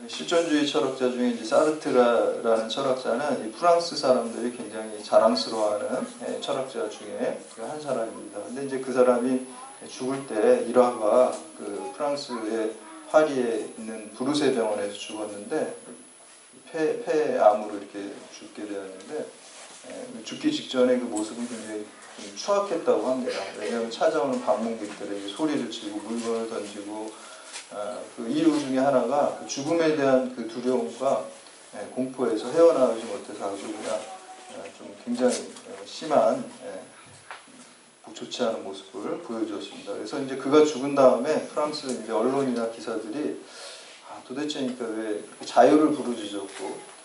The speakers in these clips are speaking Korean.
실존주의 철학자 중에 이제 사르트라라는 철학자는 이 프랑스 사람들이 굉장히 자랑스러워하는 철학자 중에 한 사람입니다. 근데 이제 그 사람이 죽을 때 일화가 그 프랑스의 파리에 있는 브루세 병원에서 죽었는데 폐암으로 이렇게 죽게 되었는데 죽기 직전에 그 모습은 굉장히 좀 추악했다고 합니다. 왜냐하면 찾아오는 방문객들에게 소리를 치고 물건을 던지고 그 이유 중에 하나가 그 죽음에 대한 그 두려움과 공포에서 헤어나오지 못해서 아주 그냥 좀 굉장히 심한 좋지 않은 모습을 보여주었습니다. 그래서 이제 그가 죽은 다음에 프랑스 이제 언론이나 기사들이 도대체 그러니까 왜 자유를 부르짖었고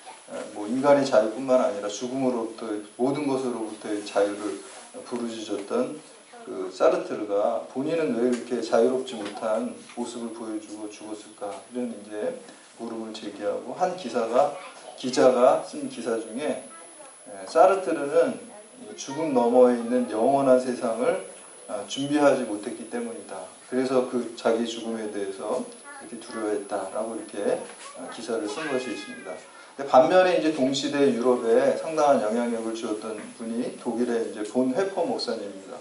뭐 인간의 자유뿐만 아니라 죽음으로부터 모든 것으로부터의 자유를 부르짖었던 그 사르트르가 본인은 왜 이렇게 자유롭지 못한 모습을 보여주고 죽었을까 이런 이제 물음을 제기하고 한 기자가 쓴 기사 중에 사르트르는 죽음 너머에 있는 영원한 세상을 준비하지 못했기 때문이다. 그래서 그 자기 죽음에 대해서 이렇게 두려워했다라고 이렇게 기사를 쓴 것이 있습니다. 반면에 이제 동시대 유럽에 상당한 영향력을 주었던 분이 독일의 이제 본 회퍼 목사님입니다.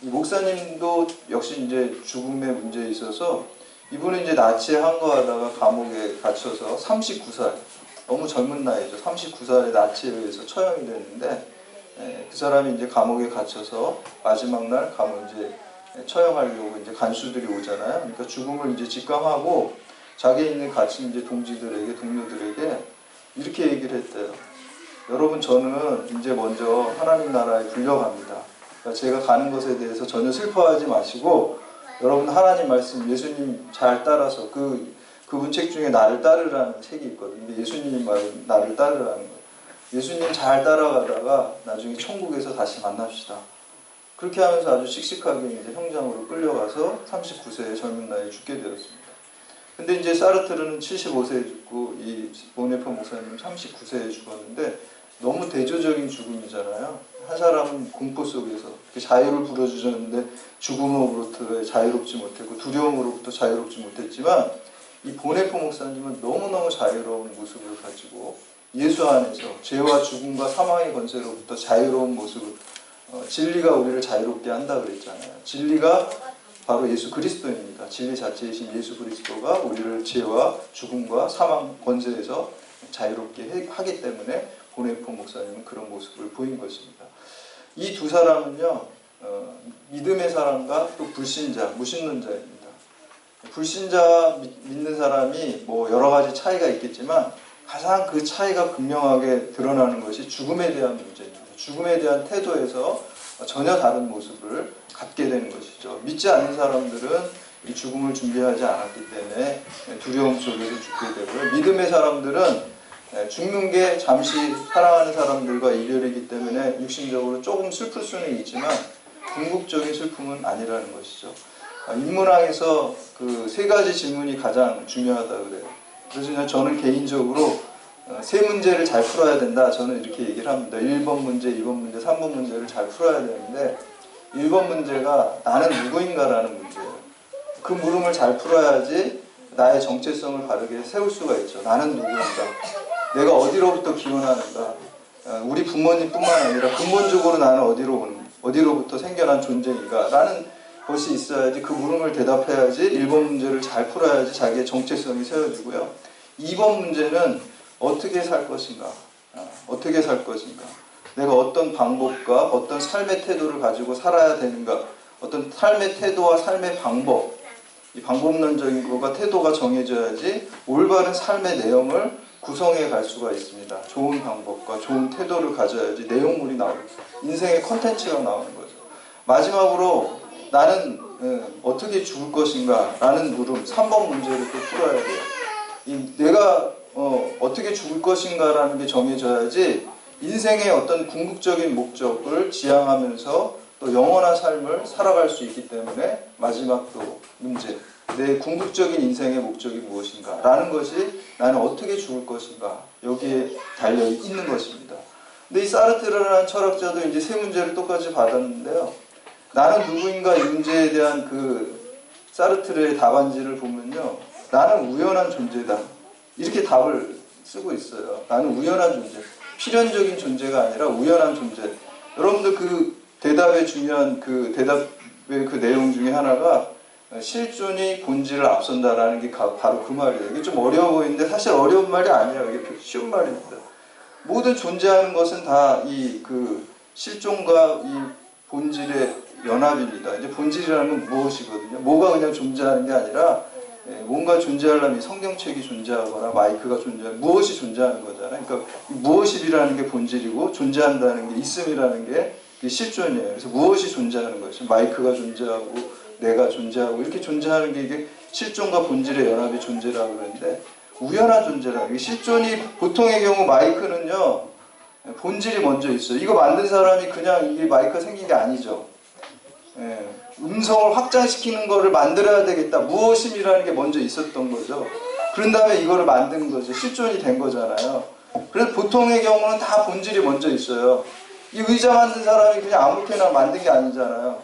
이 목사님도 역시 이제 죽음의 문제에 있어서 이분은 이제 나치에 항거하다가 감옥에 갇혀서 39살, 너무 젊은 나이죠. 39살에 나치에 의해서 처형이 됐는데 그 사람이 이제 감옥에 갇혀서 마지막 날 감옥 이제 처형하려고 이제 간수들이 오잖아요. 그러니까 죽음을 이제 직감하고 자기에 있는 갇힌 이제 동지들에게 동료들에게 이렇게 얘기를 했대요. 여러분 저는 이제 먼저 하나님 나라에 불려갑니다. 그러니까 제가 가는 것에 대해서 전혀 슬퍼하지 마시고 여러분 하나님 말씀 예수님 잘 따라서 그분 책 중에 나를 따르라는 책이 있거든요. 예수님 말 나를 따르라는 거예요. 예수님 잘 따라가다가 나중에 천국에서 다시 만납시다. 그렇게 하면서 아주 씩씩하게 이제 형장으로 끌려가서 39세의 젊은 나이에 죽게 되었습니다. 근데 이제 사르트르는 75세에 죽고 이 보네퍼 목사님은 39세에 죽었는데 너무 대조적인 죽음이잖아요. 한 사람은 공포 속에서 자유를 부르짖었는데 죽음으로부터 자유롭지 못했고 두려움으로부터 자유롭지 못했지만 이 보네퍼 목사님은 너무너무 자유로운 모습을 가지고 예수 안에서 죄와 죽음과 사망의 권세로부터 자유로운 모습을 진리가 우리를 자유롭게 한다 그랬잖아요. 진리가 바로 예수 그리스도입니다. 진리 자체이신 예수 그리스도가 우리를 죄와 죽음과 사망 권세에서 자유롭게 하기 때문에 보네퍼 목사님은 그런 모습을 보인 것입니다. 이 두 사람은요, 믿음의 사람과 또 불신자, 무신론자입니다. 불신자 믿는 사람이 뭐 여러 가지 차이가 있겠지만 가장 그 차이가 극명하게 드러나는 것이 죽음에 대한 문제입니다. 죽음에 대한 태도에서 전혀 다른 모습을 갖게 되는 것이죠. 믿지 않는 사람들은 이 죽음을 준비하지 않았기 때문에 두려움 속에서 죽게 되고요. 믿음의 사람들은 죽는 게 잠시 사랑하는 사람들과 이별이기 때문에 육신적으로 조금 슬플 수는 있지만 궁극적인 슬픔은 아니라는 것이죠. 인문학에서 그 세 가지 질문이 가장 중요하다 그래요. 그래서 저는 개인적으로 세 문제를 잘 풀어야 된다. 저는 이렇게 얘기를 합니다. 1번 문제, 2번 문제, 3번 문제를 잘 풀어야 되는데 1번 문제가 나는 누구인가라는 문제예요. 그 물음을 잘 풀어야지 나의 정체성을 바르게 세울 수가 있죠. 나는 누구인가? 내가 어디로부터 기원하는가? 우리 부모님뿐만 아니라 근본적으로 나는 어디로부터 생겨난 존재인가? 라는 것이 있어야지 그 물음을 대답해야지 1번 문제를 잘 풀어야지 자기의 정체성이 세워지고요. 2번 문제는 어떻게 살 것인가? 어떻게 살 것인가? 내가 어떤 방법과 어떤 삶의 태도를 가지고 살아야 되는가? 어떤 삶의 태도와 삶의 방법, 이 방법론적인 것과 태도가 정해져야지 올바른 삶의 내용을 구성해 갈 수가 있습니다. 좋은 방법과 좋은 태도를 가져야지 내용물이 나오고 인생의 컨텐츠가 나오는 거죠. 마지막으로 나는 어떻게 죽을 것인가? 라는 물음, 3번 문제를 또 풀어야 돼요. 내가 어떻게 죽을 것인가 라는 게 정해져야지 인생의 어떤 궁극적인 목적을 지향하면서 또 영원한 삶을 살아갈 수 있기 때문에 마지막 또 문제, 내 궁극적인 인생의 목적이 무엇인가 라는 것이 나는 어떻게 죽을 것인가 여기에 달려 있는 것입니다. 근데 이 사르트르라는 철학자도 이제 세 문제를 똑같이 받았는데요. 나는 누구인가 이 문제에 대한 그 사르트르의 답안지를 보면요. 나는 우연한 존재다. 이렇게 답을 쓰고 있어요. 나는 우연한 존재, 필연적인 존재가 아니라 우연한 존재. 여러분들 그 대답의 중요한 그 대답의 그 내용 중에 하나가 실존이 본질을 앞선다라는 게 바로 그 말이에요. 이게 좀 어려워 보이는데 사실 어려운 말이 아니에요. 이게 쉬운 말입니다. 모든 존재하는 것은 다 이 그 실존과 이 본질의 연합입니다. 이제 본질이라는 건 무엇이거든요. 뭐가 그냥 존재하는 게 아니라 뭔가 존재하려면 성경책이 존재하거나 마이크가 존재하는 무엇이 존재하는 거잖아요. 그러니까 무엇이라는 게 본질이고 존재한다는 게 있음이라는 게 실존이에요. 그래서 무엇이 존재하는 것이 마이크가 존재하고 내가 존재하고 이렇게 존재하는 게 이게 실존과 본질의 연합이 존재라고 그러는데 우연한 존재라. 이게 실존이 보통의 경우 마이크는요 본질이 먼저 있어요. 이거 만든 사람이 그냥 이게 마이크가 생긴 게 아니죠. 음성을 확장시키는 거를 만들어야 되겠다. 무엇임이라는 게 먼저 있었던 거죠. 그런 다음에 이거를 만든 거죠. 실존이 된 거잖아요. 그래서 보통의 경우는 다 본질이 먼저 있어요. 이 의자 만든 사람이 그냥 아무렇게나 만든 게 아니잖아요.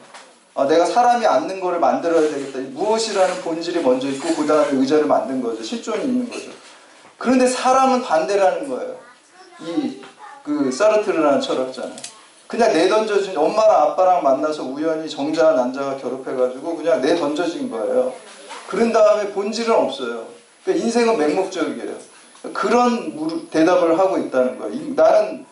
내가 사람이 앉는 거를 만들어야 되겠다. 무엇이라는 본질이 먼저 있고 그 다음에 의자를 만든 거죠. 실존이 있는 거죠. 그런데 사람은 반대라는 거예요. 그 사르트르라는 철학자는 그냥 내던져진 엄마랑 아빠랑 만나서 우연히 정자와 난자가 결합해가지고 그냥 내던져진 거예요. 그런 다음에 본질은 없어요. 그러니까 인생은 맹목적이에요. 그런 대답을 하고 있다는 거예요. 나는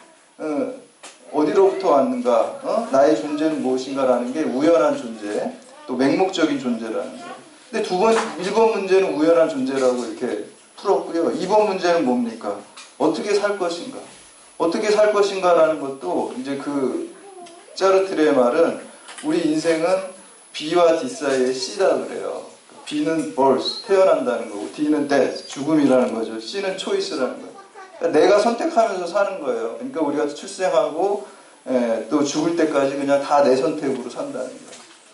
어디로부터 왔는가, 나의 존재는 무엇인가라는 게 우연한 존재, 또 맹목적인 존재라는 거예요. 근데 1번 문제는 우연한 존재라고 이렇게 풀었고요. 2번 문제는 뭡니까? 어떻게 살 것인가? 어떻게 살 것인가라는 것도 이제 그 짜르트르의 말은 우리 인생은 B와 D 사이의 C다 그래요. B는 birth, 태어난다는 거고 D는 death, 죽음이라는 거죠. C는 choice라는 거예요. 그러니까 내가 선택하면서 사는 거예요. 그러니까 우리가 출생하고 또 죽을 때까지 그냥 다 내 선택으로 산다는 거예요.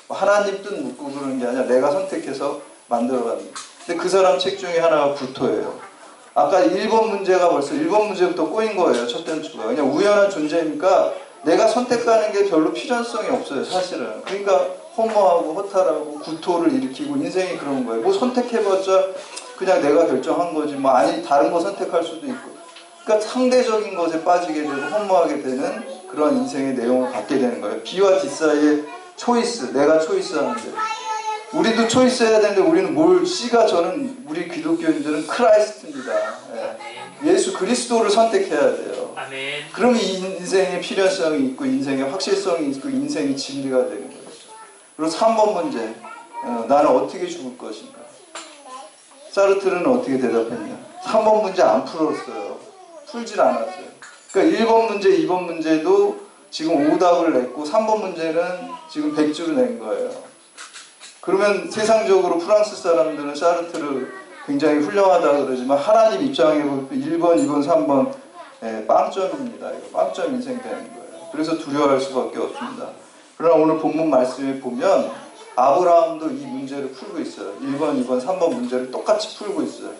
하나님 뜻 묻고 그러는 게 아니라 내가 선택해서 만들어가는 거예요. 근데 그 사람 책 중에 하나가 구토예요. 아까 1번 문제가 벌써 1번 문제부터 꼬인 거예요. 첫 단추가. 그냥 우연한 존재니까 내가 선택하는 게 별로 필연성이 없어요. 사실은. 그러니까 허무하고 허탈하고 구토를 일으키고 인생이 그런 거예요. 뭐 선택해봤자 그냥 내가 결정한 거지. 뭐 아니 다른 거 선택할 수도 있고. 그러니까 상대적인 것에 빠지게 되고 허무하게 되는 그런 인생의 내용을 갖게 되는 거예요. B와 D 사이의 초이스. 내가 초이스하는 거예요. 우리도 초이스 해야 되는데 우리는 뭘 C가 저는 우리 기독교인들은 크라이스트입니다. 예수 그리스도를 선택해야 돼요. 아멘. 그러면 이 인생의 필연성이 있고 인생의 확실성이 있고 인생의 진리가 되는 거죠. 그리고 3번 문제. 나는 어떻게 죽을 것인가? 사르트르는 어떻게 대답했냐? 3번 문제 안 풀었어요. 풀질 않았어요. 그러니까 1번 문제, 2번 문제도 지금 오답을 냈고 3번 문제는 지금 100주를 낸 거예요. 그러면 세상적으로 프랑스 사람들은 사르트르 굉장히 훌륭하다 그러지만 하나님 입장에 보면 1번, 2번, 3번 빵점입니다. 이거 빵점 인생 되는 거예요. 그래서 두려워할 수밖에 없습니다. 그러나 오늘 본문 말씀에 보면 아브라함도 이 문제를 풀고 있어요. 1번, 2번, 3번 문제를 똑같이 풀고 있어요.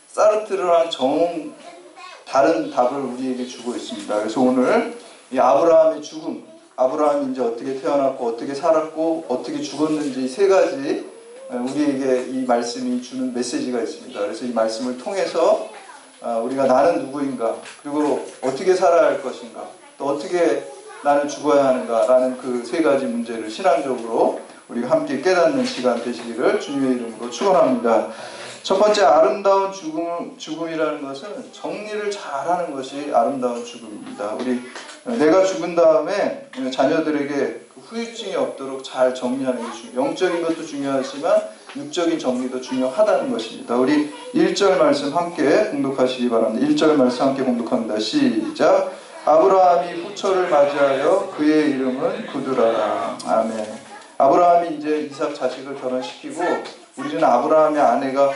사르트르랑 정 다른 답을 우리에게 주고 있습니다. 그래서 오늘 이 아브라함의 죽음, 아브라함이 이제 어떻게 태어났고 어떻게 살았고 어떻게 죽었는지 세 가지 우리에게 이 말씀이 주는 메시지가 있습니다. 그래서 이 말씀을 통해서 우리가 나는 누구인가 그리고 어떻게 살아야 할 것인가 또 어떻게 나는 죽어야 하는가라는 그 세 가지 문제를 신앙적으로 우리가 함께 깨닫는 시간 되시기를 주님의 이름으로 축원합니다. 첫 번째 아름다운 죽음이라는 것은 정리를 잘하는 것이 아름다운 죽음입니다. 내가 죽은 다음에 자녀들에게 후유증이 없도록 잘 정리하는 게 중요해요. 영적인 것도 중요하지만 육적인 정리도 중요하다는 것입니다. 우리 1절 말씀 함께 공독하시기 바랍니다. 1절 말씀 함께 공독합니다. 시작. 아브라함이 후처를 맞이하여 그의 이름은 구두라라. 아멘. 아브라함이 이제 이삭 자식을 결혼시키고 우리는 아브라함의 아내가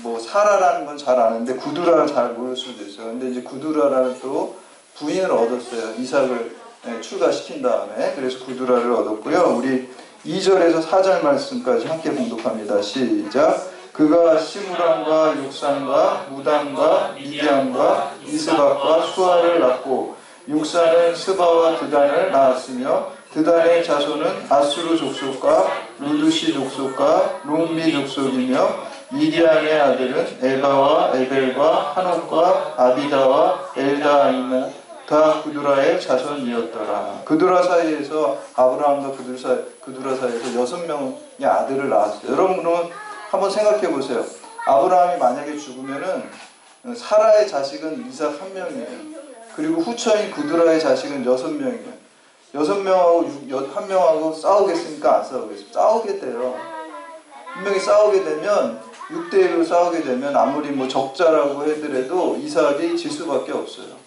뭐 사라라는 건 잘 아는데 구두라를 잘 모를 수도 있어요. 근데 이제 구두라라는 또 부인을 얻었어요. 이삭을 출가시킨 다음에. 그래서 구두라를 얻었고요. 우리 2절에서 4절 말씀까지 함께 공독합니다. 시작. 그가 시므람과 육산과 무단과 미디안과 이스박과 수아를 낳고 육산은 스바와 드단을 낳았으며 드단의 자손은 아수르 족속과 루드시 족속과 롬미 족속이며 미디안의 아들은 에바와 에벨과 한옥과 아비다와 엘다아이나 다 구두라의 자손이었더라. 구두라 사이에서 아브라함과 구두라 사이에서 6명의 아들을 낳았어요. 여러분은 한번 생각해 보세요. 아브라함이 만약에 죽으면은 사라의 자식은 이삭 1명이에요. 그리고 후처인 구두라의 자식은 6명이에요. 6명하고 1명하고 싸우겠습니까? 안 싸우겠습니까? 싸우게 돼요. 분명히 싸우게 되면 6대1로 싸우게 되면 아무리 뭐 적자라고 하더라도 이삭이 질 수밖에 없어요.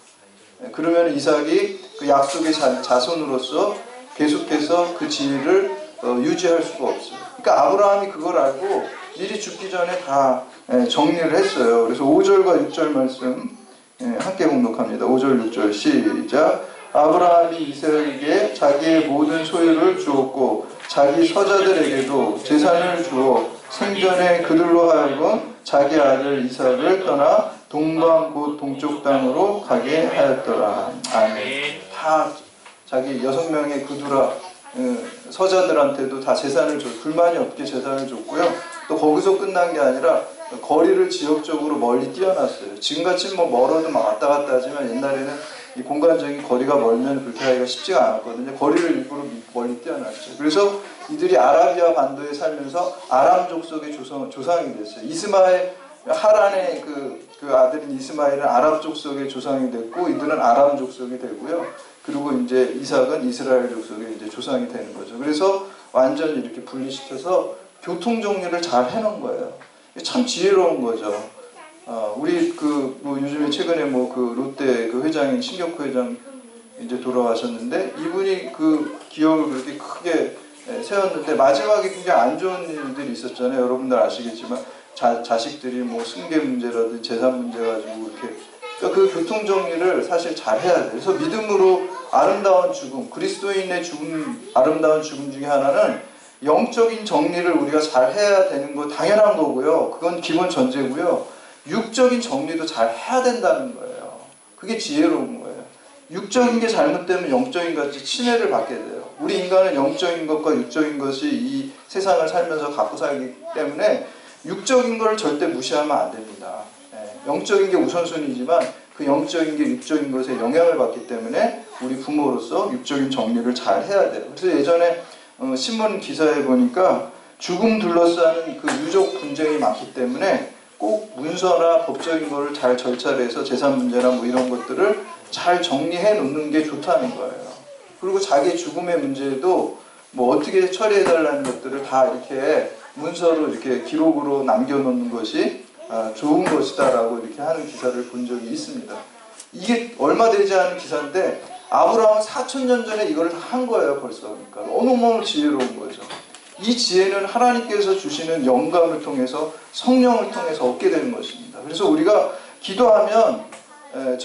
그러면 이삭이 그 약속의 자손으로서 계속해서 그 지위를 유지할 수가 없어요. 그러니까 아브라함이 그걸 알고 미리 죽기 전에 다 정리를 했어요. 그래서 5절과 6절 말씀 함께 공독합니다. 5절 6절 시작. 아브라함이 이삭에게 자기의 모든 소유를 주었고 자기 서자들에게도 재산을 주어 생전에 그들로 하여금 자기 아들 이삭을 떠나 동방 곧 동쪽 땅으로 가게 하였더라. 아멘. 다 자기 6명의 구두라 서자들한테도 다 재산을 줬, 불만이 없게 재산을 줬고요. 또 거기서 끝난 게 아니라 거리를 지역적으로 멀리 띄어놨어요. 지금같이 뭐 멀어도 막 왔다 갔다 하지만 옛날에는 이 공간적인 거리가 멀면 그렇게 하기가 쉽지가 않았거든요. 거리를 일부러 멀리 띄어놨죠. 그래서 이들이 아라비아 반도에 살면서 아람 족속의 조상이 됐어요. 이스마엘, 하란의 그 아들인 이스마엘은 아람 족속의 조상이 됐고 이들은 아람 족속이 되고요. 그리고 이제 이삭은 이스라엘 족속의 이제 조상이 되는 거죠. 그래서 완전히 이렇게 분리시켜서 교통 정리를 잘 해놓은 거예요. 참 지혜로운 거죠. 우리 뭐 요즘에 최근에 뭐 그 롯데 그 회장인 신격호 회장 이제 돌아가셨는데 이분이 그 기업을 그렇게 크게 세웠는데 마지막에 굉장히 안 좋은 일들이 있었잖아요. 여러분들 아시겠지만 자식들이 뭐 승계 문제라든지 재산 문제 가지고 이렇게 그러니까 그 교통 정리를 사실 잘 해야 돼요. 그래서 믿음으로 아름다운 죽음, 그리스도인의 죽음, 아름다운 죽음 중에 하나는 영적인 정리를 우리가 잘 해야 되는 거 당연한 거고요. 그건 기본 전제고요. 육적인 정리도 잘 해야 된다는 거예요. 그게 지혜로운 거예요. 육적인 게 잘못되면 영적인 것이 침해를 받게 돼요. 우리 인간은 영적인 것과 육적인 것이 이 세상을 살면서 갖고 살기 때문에 육적인 걸 절대 무시하면 안 됩니다. 영적인 게 우선순위지만 그 영적인 게 육적인 것에 영향을 받기 때문에 우리 부모로서 육적인 정리를 잘 해야 돼요. 그래서 예전에 신문 기사에 보니까 죽음 둘러싸는 그 유족 분쟁이 많기 때문에 꼭 문서나 법적인 거를 잘 절차를 해서 재산 문제나 뭐 이런 것들을 잘 정리해 놓는 게 좋다는 거예요. 그리고 자기 죽음의 문제도 뭐 어떻게 처리해 달라는 것들을 다 이렇게 문서로 이렇게 기록으로 남겨놓는 것이 좋은 것이다라고 이렇게 하는 기사를 본 적이 있습니다. 이게 얼마 되지 않은 기사인데 아브라함은 4,000년 전에 이걸 다 한 거예요 벌써. 그러니까 너무너무 지혜로운 거죠. 이 지혜는 하나님께서 주시는 영감을 통해서 성령을 통해서 얻게 되는 것입니다. 그래서 우리가 기도하면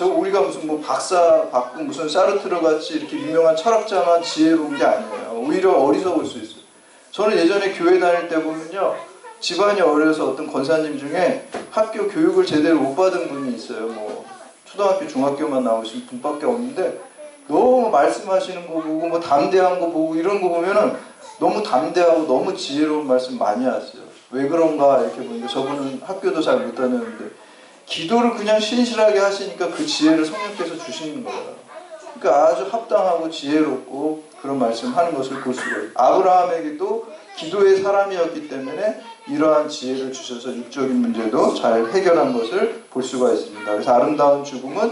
우리가 무슨 뭐 박사 받고 무슨 사르트르 같이 이렇게 유명한 철학자만 지혜로운 게 아니에요. 오히려 어리석을 수 있어요. 저는 예전에 교회 다닐 때 보면요. 집안이 어려서 어떤 권사님 중에 학교 교육을 제대로 못 받은 분이 있어요. 뭐 초등학교 중학교만 나오신 분밖에 없는데 너무 말씀하시는 거 보고 뭐 담대한 거 보고 이런 거 보면은 너무 담대하고 너무 지혜로운 말씀 많이 하세요. 왜 그런가 이렇게 보는데 저분은 학교도 잘 못 다녔는데 기도를 그냥 신실하게 하시니까 그 지혜를 성령께서 주시는 거예요. 그러니까 아주 합당하고 지혜롭고 그런 말씀하는 것을 볼 수가 있어요. 아브라함에게도 기도의 사람이었기 때문에 이러한 지혜를 주셔서 육적인 문제도 잘 해결한 것을 볼 수가 있습니다. 그래서 아름다운 죽음은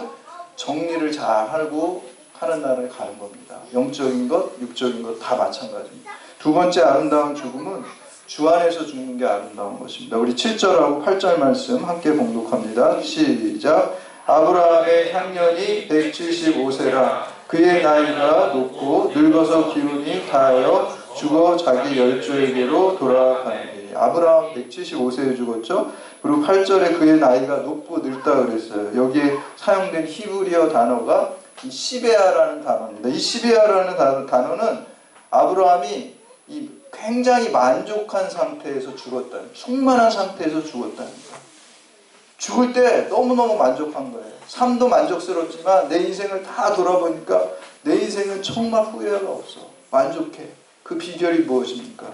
정리를 잘 하고 하는 날을 가는 겁니다. 영적인 것, 육적인 것 다 마찬가지입니다. 두 번째 아름다운 죽음은 주 안에서 죽는 게 아름다운 것입니다. 우리 7절하고 8절 말씀 함께 봉독합니다. 시작. 아브라함의 향년이 175세라 그의 나이가 높고 늙어서 기운이 다하여 죽어 자기 열조에게로 돌아가니. 아브라함 175세에 죽었죠. 그리고 8절에 그의 나이가 높고 늙다 그랬어요. 여기에 사용된 히브리어 단어가 이 시베아라는 단어입니다. 이 시베아라는 단어는 아브라함이 이 굉장히 만족한 상태에서 죽었다는, 충만한 상태에서 죽었다는 거예요. 죽을 때 너무너무 만족한 거예요. 삶도 만족스럽지만 내 인생을 다 돌아보니까 내 인생은 정말 후회가 없어. 만족해. 그 비결이 무엇입니까?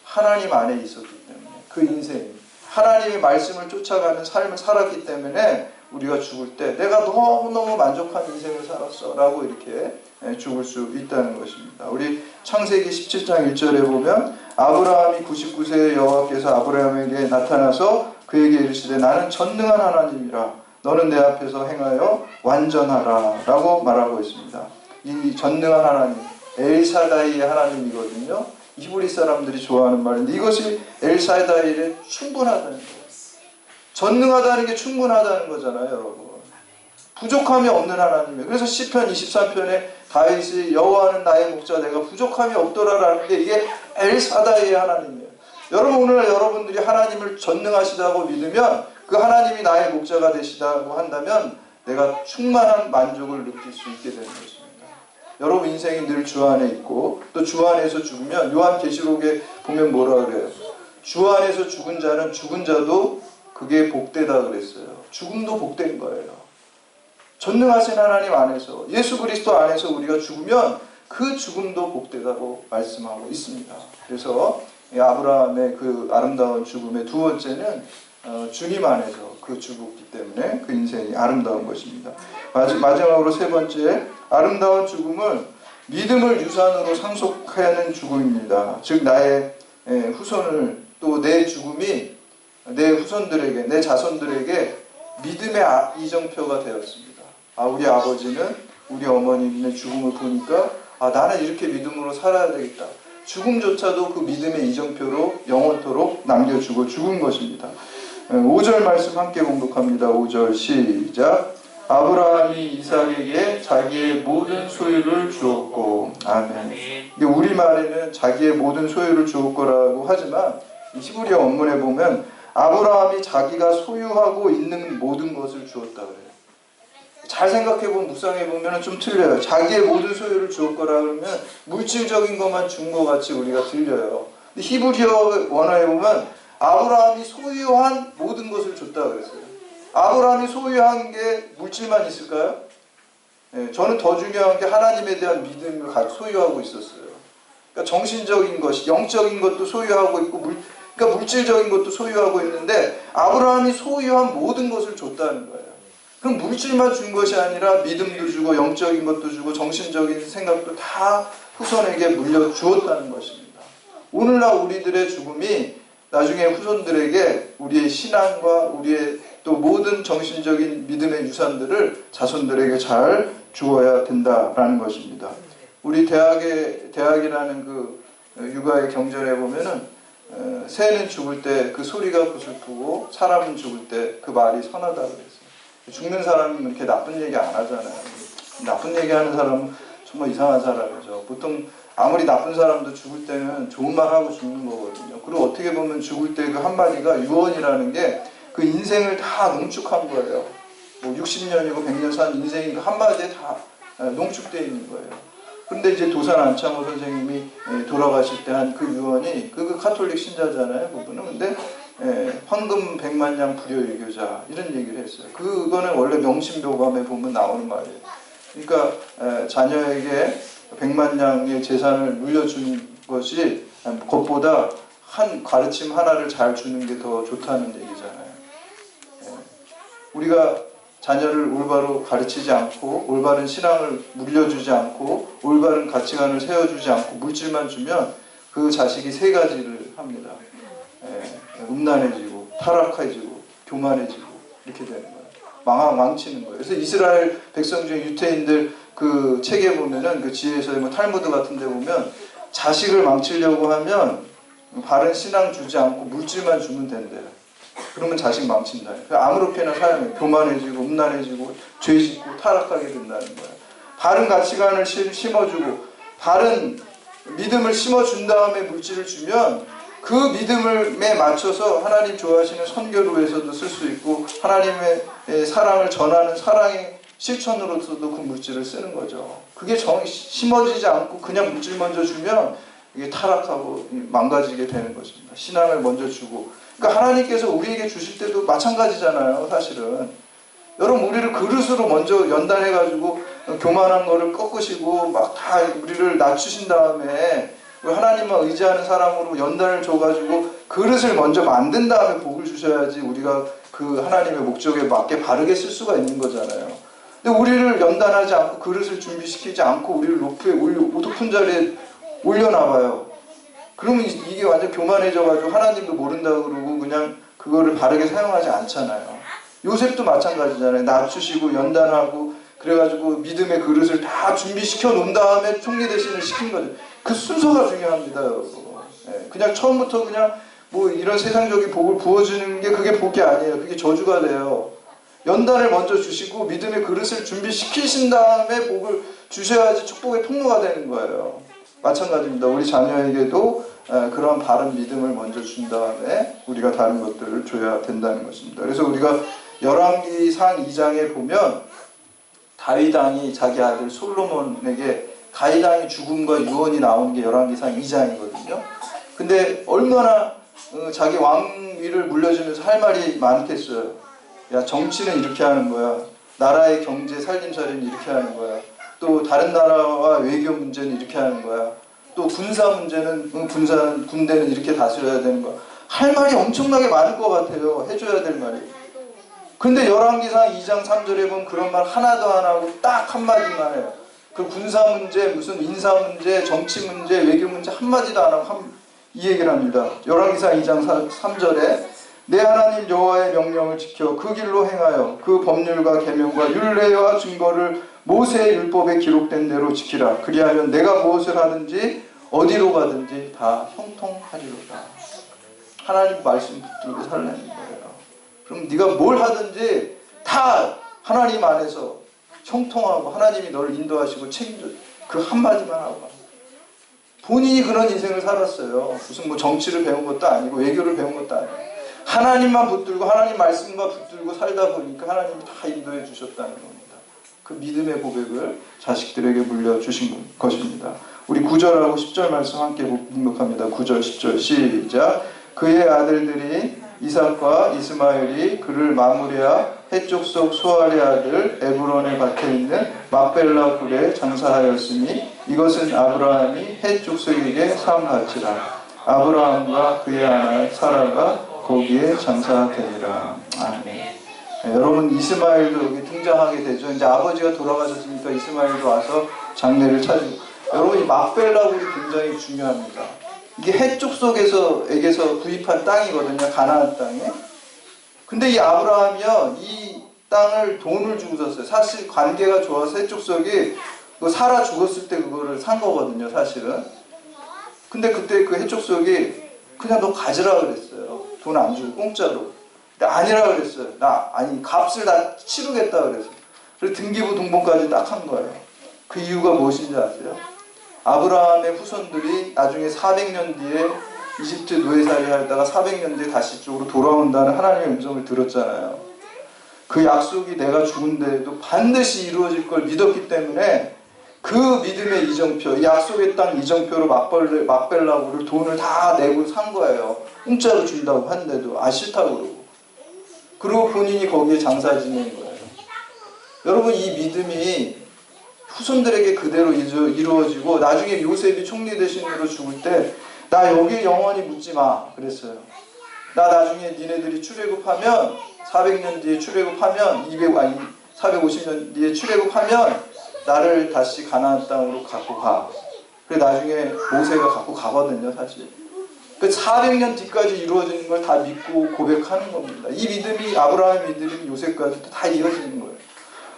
하나님 안에 있었기 때문에 그 인생이 하나님의 말씀을 쫓아가는 삶을 살았기 때문에 우리가 죽을 때 내가 너무너무 만족한 인생을 살았어 라고 이렇게 죽을 수 있다는 것입니다. 우리 창세기 17장 1절에 보면 아브라함이 99세의 여호와께서 아브라함에게 나타나서 그에게 이르시되 나는 전능한 하나님이라 너는 내 앞에서 행하여 완전하라 라고 말하고 있습니다. 이 전능한 하나님, 엘사다이의 하나님이거든요. 히브리 사람들이 좋아하는 말인데 이것이 엘사다이에 충분하다는 거예요. 전능하다는 게 충분하다는 거잖아요, 여러분. 부족함이 없는 하나님이에요. 그래서 시편 23편에 다윗이 여호와는 나의 목자 내가 부족함이 없더라라는 게 이게 엘사다이의 하나님이에요. 여러분 오늘 여러분들이 하나님을 전능하시다고 믿으면 그 하나님이 나의 목자가 되시다고 한다면 내가 충만한 만족을 느낄 수 있게 되는 것입니다. 여러분 인생이 늘 주 안에 있고 또 주 안에서 죽으면 요한계시록에 보면 뭐라 그래요? 주 안에서 죽은 자는 죽은 자도 그게 복되다 그랬어요. 죽음도 복된 거예요. 전능하신 하나님 안에서 예수 그리스도 안에서 우리가 죽으면 그 죽음도 복되다고 말씀하고 있습니다. 그래서 아브라함의 그 아름다운 죽음의 두 번째는 주님 안에서 그 죽었기 때문에 그 인생이 아름다운 것입니다. 마지막으로 세 번째 아름다운 죽음은 믿음을 유산으로 상속하는 죽음입니다. 즉 나의 후손을 또 내 죽음이 내 후손들에게 내 자손들에게 믿음의 이정표가 되었습니다. 우리 아버지는 우리 어머님의 죽음을 보니까 나는 이렇게 믿음으로 살아야 되겠다. 죽음조차도 그 믿음의 이정표로 영원토록 남겨주고 죽은 것입니다. 5절 말씀 함께 공독합니다. 5절 시작. 아브라함이 이삭에게 자기의 모든 소유를 주었고 아멘. 이게 우리말에는 자기의 모든 소유를 주었고라고 하지만 히브리어 원문에 보면 아브라함이 자기가 소유하고 있는 모든 것을 주었다 그래요. 잘 생각해보면 묵상해보면 좀 틀려요. 자기의 모든 소유를 주었거라 그러면 물질적인 것만 준 것 같이 우리가 들려요. 근데 히브리어 원어에 보면 아브라함이 소유한 모든 것을 줬다 그랬어요. 아브라함이 소유한 게 물질만 있을까요? 저는 더 중요한 게 하나님에 대한 믿음을 소유하고 있었어요. 그러니까 정신적인 것, 영적인 것도 소유하고 있고 그러니까 물질적인 것도 소유하고 있는데 아브라함이 소유한 모든 것을 줬다는 거예요. 그럼 물질만 준 것이 아니라 믿음도 주고 영적인 것도 주고 정신적인 생각도 다 후손에게 물려주었다는 것입니다. 오늘날 우리들의 죽음이 나중에 후손들에게 우리의 신앙과 우리의 또 모든 정신적인 믿음의 유산들을 자손들에게 잘 주어야 된다라는 것입니다. 우리 대학이라는 그 육아의 경전에 보면은 새는 죽을 때 그 소리가 구슬프고 사람은 죽을 때 그 말이 선하다 그랬어요. 죽는 사람은 이렇게 나쁜 얘기 안 하잖아요. 나쁜 얘기 하는 사람은 정말 이상한 사람이죠. 보통 아무리 나쁜 사람도 죽을 때는 좋은 말 하고 죽는 거거든요. 그리고 어떻게 보면 죽을 때 그 한마디가 유언이라는 게 그 인생을 다 농축한 거예요. 뭐 60년이고 100년 산 인생이 그 한마디에 다 농축되어 있는 거예요. 그런데 이제 도산 안창호 선생님이 돌아가실 때 한 그 유언이 그 카톨릭 신자잖아요. 그분은. 근데 황금 100만 양 불효일교자 이런 얘기를 했어요. 그거는 원래 명심교감에 보면 나오는 말이에요. 그러니까 자녀에게 100만 양의 재산을 물려주는 것이 그것보다 한 가르침 하나를 잘 주는 게 더 좋다는 얘기잖아요. 우리가 자녀를 올바로 가르치지 않고 올바른 신앙을 물려주지 않고 올바른 가치관을 세워주지 않고 물질만 주면 그 자식이 세 가지를 합니다. 음란해지고 타락해지고 교만해지고 이렇게 되는 거예요. 망치는 거예요. 그래서 이스라엘 백성 중에 유태인들 그 책에 보면은 그 지혜서의 뭐 탈무드 같은 데 보면 자식을 망치려고 하면 바른 신앙 주지 않고 물질만 주면 된대요. 그러면 자식 망친다. 아무렇게나 사용해. 교만해지고 음란해지고 죄짓고 타락하게 된다는 거예요. 바른 가치관을 심어주고 바른 믿음을 심어준 다음에 물질을 주면 그 믿음에 맞춰서 하나님 좋아하시는 선교로에서도 쓸 수 있고 하나님의 사랑을 전하는 사랑의 실천으로서도 그 물질을 쓰는 거죠. 그게 심어지지 않고 그냥 물질 먼저 주면 이게 타락하고 망가지게 되는 것입니다. 신앙을 먼저 주고. 그러니까 하나님께서 우리에게 주실 때도 마찬가지잖아요. 사실은. 여러분 우리를 그릇으로 먼저 연단해가지고 교만한 거를 꺾으시고 막 다 우리를 낮추신 다음에 하나님만 의지하는 사람으로 연단을 줘가지고 그릇을 먼저 만든 다음에 복을 주셔야지 우리가 그 하나님의 목적에 맞게 바르게 쓸 수가 있는 거잖아요. 근데 우리를 연단하지 않고 그릇을 준비시키지 않고 우리를 높은 자리에 올려놔봐요. 그러면 이게 완전 교만해져가지고 하나님도 모른다고 그러고 그냥 그거를 바르게 사용하지 않잖아요. 요셉도 마찬가지잖아요. 낮추시고 연단하고 그래가지고 믿음의 그릇을 다 준비시켜 놓은 다음에 총리 대신을 시킨 거죠. 그 순서가 중요합니다, 여러분. 그냥 처음부터 그냥 뭐 이런 세상적인 복을 부어주는 게 그게 복이 아니에요. 그게 저주가 돼요. 연단을 먼저 주시고 믿음의 그릇을 준비시키신 다음에 복을 주셔야지 축복의 통로가 되는 거예요. 마찬가지입니다. 우리 자녀에게도 그런 바른 믿음을 먼저 준 다음에 우리가 다른 것들을 줘야 된다는 것입니다. 그래서 우리가 열왕기상 2장에 보면 다윗 왕이 자기 아들 솔로몬에게 다윗 왕의 죽음과 유언이 나오는 게 열왕기상 2장이거든요. 근데 얼마나 자기 왕위를 물려주면서 할 말이 많겠어요. 야, 정치는 이렇게 하는 거야. 나라의 경제 살림살이는 이렇게 하는 거야. 또 다른 나라와 외교 문제는 이렇게 하는 거야. 또 군사 문제는 군대는 이렇게 다스려야 되는 거야. 할 말이 엄청나게 많을 것 같아요. 해줘야 될 말이. 근데 열왕기상 2장 3절에 보면 그런 말 하나도 안 하고 딱 한마디만 해요. 그 군사 문제, 무슨 인사 문제, 정치 문제, 외교 문제 한마디도 안 하고 이 얘기를 합니다. 열왕기상 2장 3절에 내 하나님 여호와의 명령을 지켜 그 길로 행하여 그 법률과 계명과 율례와 증거를 모세의 율법에 기록된 대로 지키라. 그리하면 내가 무엇을 하든지 어디로 가든지 다 형통하리로다. 하나님 말씀 붙들고 살라는 거예요. 그럼 네가 뭘 하든지 다 하나님 안에서 형통하고 하나님이 너를 인도하시고 책임져. 그 한마디만 하고. 본인이 그런 인생을 살았어요. 무슨 뭐 정치를 배운 것도 아니고 외교를 배운 것도 아니고 하나님만 붙들고 하나님 말씀과 붙들고 살다 보니까 하나님이 다 인도해 주셨다는 겁니다. 그 믿음의 고백을 자식들에게 물려주신 것입니다. 우리 9절하고 10절 말씀 함께 묵묵합니다. 9절 10절 시작. 그의 아들들이 이삭과 이스마엘이 그를 마므리아 해족속 소알의 아들 에브론의 밭에 있는 막벨라 굴에 장사하였으니 이것은 아브라함이 해족속에게 사함받지라. 아브라함과 그의 아내 사라가 거기에 장사되니라. 아멘. 여러분 이스마엘도 여기 등장하게 되죠. 이제 아버지가 돌아가셨으니까 이스마엘도 와서 장례를 차리고. 여러분 이 막벨라 굴이 굉장히 중요합니다. 이게 해쪽 속에서 구입한 땅이거든요. 가나안 땅에. 근데 이 아브라함이요, 이 땅을 돈을 주고 샀어요. 사실 관계가 좋아서 해쪽 속이 사라 죽었을 때 그거를 산 거거든요, 사실은. 근데 그때 그 해쪽 속이 그냥 너 가지라 그랬어요. 돈 안 주고 공짜로. 근데 아니라 그랬어요. 값을 다 치르겠다 그랬어요. 그래서 등기부 등본까지 딱 한 거예요. 그 이유가 무엇인지 아세요? 아브라함의 후손들이 나중에 400년 뒤에 이집트 노예살이 하다가 400년 뒤에 다시 이쪽으로 돌아온다는 하나님의 음성을 들었잖아요. 그 약속이 내가 죽은 데에도 반드시 이루어질 걸 믿었기 때문에 그 믿음의 이정표, 약속의 땅 이정표로 막벨라고를 돈을 다 내고 산 거예요. 공짜로 준다고 하는데도 싫다고 그러고. 그리고 본인이 거기에 장사 지낸 거예요. 여러분 이 믿음이 후손들에게 그대로 이루어지고 나중에 요셉이 총리 대신으로 죽을 때 나 여기 영원히 묻지 마 그랬어요. 나 나중에 니네들이 출애굽하면 400년 뒤에 출애굽하면 450년 뒤에 출애굽하면 나를 다시 가나안 땅으로 갖고 가. 그래 나중에 모세가 갖고 가거든요 사실. 그 400년 뒤까지 이루어지는 걸 다 믿고 고백하는 겁니다. 이 믿음이 아브라함의 믿음이 요셉까지도 다 이어지는 거예요.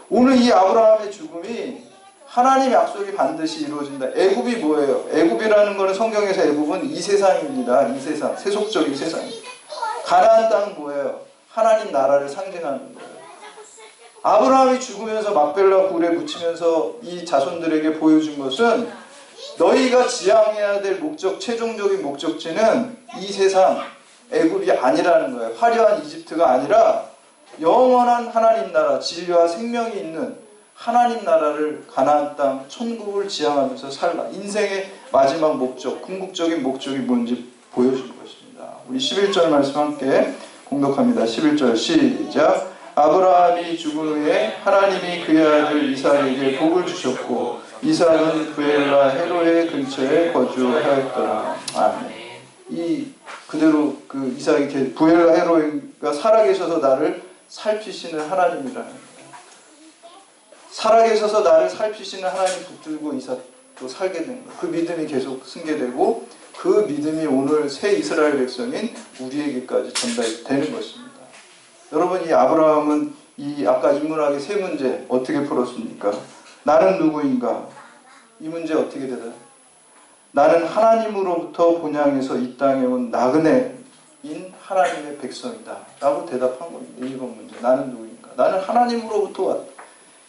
오늘 이 아브라함의 죽음이 하나님의 약속이 반드시 이루어진다. 애굽이 뭐예요? 애굽이라는 거는 성경에서 애굽은 이 세상입니다. 이 세상, 세속적인 세상입니다. 가나안 땅은 뭐예요? 하나님 나라를 상징하는 거예요. 아브라함이 죽으면서 막벨라 굴에 묻히면서 이 자손들에게 보여준 것은 너희가 지향해야 될 최종적인 목적지는 이 세상, 애굽이 아니라는 거예요. 화려한 이집트가 아니라 영원한 하나님 나라, 진리와 생명이 있는 하나님 나라를 가나안 땅, 천국을 지향하면서 살라. 인생의 마지막 목적, 궁극적인 목적이 뭔지 보여준 것입니다. 우리 11절 말씀 함께 공독합니다. 11절 시작. 아브라함이 죽은 후에 하나님이 그의 아들 이삭에게 복을 주셨고 이삭은 부엘라 헤로의 근처에 거주하였더라. 아멘. 이 그대로 그 이삭이 부엘라 헤로이가 살아계셔서 나를 살피시는 하나님이라는 거예요. 살아계셔서 나를 살피시는 하나님 붙들고 이삭도 살게 된 거예요. 그 믿음이 계속 승계되고 그 믿음이 오늘 새 이스라엘 백성인 우리에게까지 전달이 되는 것입니다. 여러분, 이 아브라함은 이 아까 인문학의 세 문제 어떻게 풀었습니까? 나는 누구인가? 이 문제 어떻게 되나요? 나는 하나님으로부터 본향에서 이 땅에 온 나그네인 하나님의 백성이다 라고 대답한 겁니다. 1번 문제. 나는 누구인가? 나는 하나님으로부터 왔다.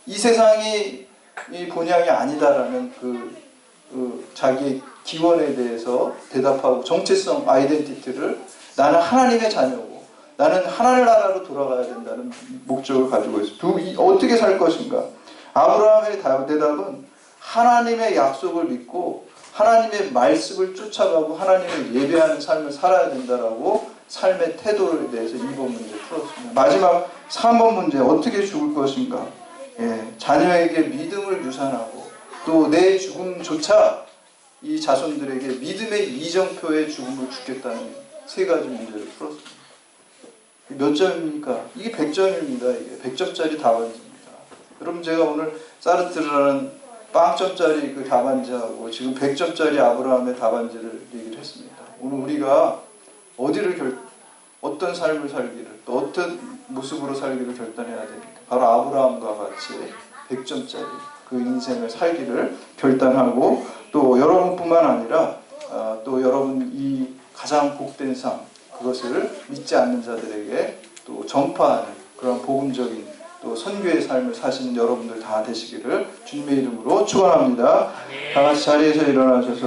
이 세상이 이 본향이 아니다라는 자기의 기원에 대해서 대답하고 정체성, 아이덴티티를 나는 하나님의 자녀고 나는 하나님 나라로 돌아가야 된다는 목적을 가지고 있어요. 어떻게 살 것인가? 아브라함의 대답은 하나님의 약속을 믿고 하나님의 말씀을 쫓아가고 하나님을 예배하는 삶을 살아야 된다라고 삶의 태도에 대해서 2번 문제 풀었습니다. 마지막 3번 문제 어떻게 죽을 것인가? 자녀에게 믿음을 유산하고 또 내 죽음조차 이 자손들에게 믿음의 이정표의 죽음을 주겠다는 세 가지 문제를 풀었습니다. 몇 점입니까? 이게 100점입니다. 이게 100점짜리 답안지입니다. 여러분, 제가 오늘 사르트르라는 빵점짜리 그 답안지하고 지금 100점짜리 아브라함의 답안지를 얘기를 했습니다. 오늘 우리가 어떤 삶을 살기를 또 어떤 모습으로 살기를 결단해야 됩니까? 바로 아브라함과 같이 100점짜리 그 인생을 살기를 결단하고 또 여러분뿐만 아니라 또 여러분 이 가장 복된 삶 그것을 믿지 않는 자들에게 또 전파하는 그런 복음적인 또 선교의 삶을 사시는 여러분들 다 되시기를 주님의 이름으로 축원합니다. 다 같이 자리에서 일어나셔서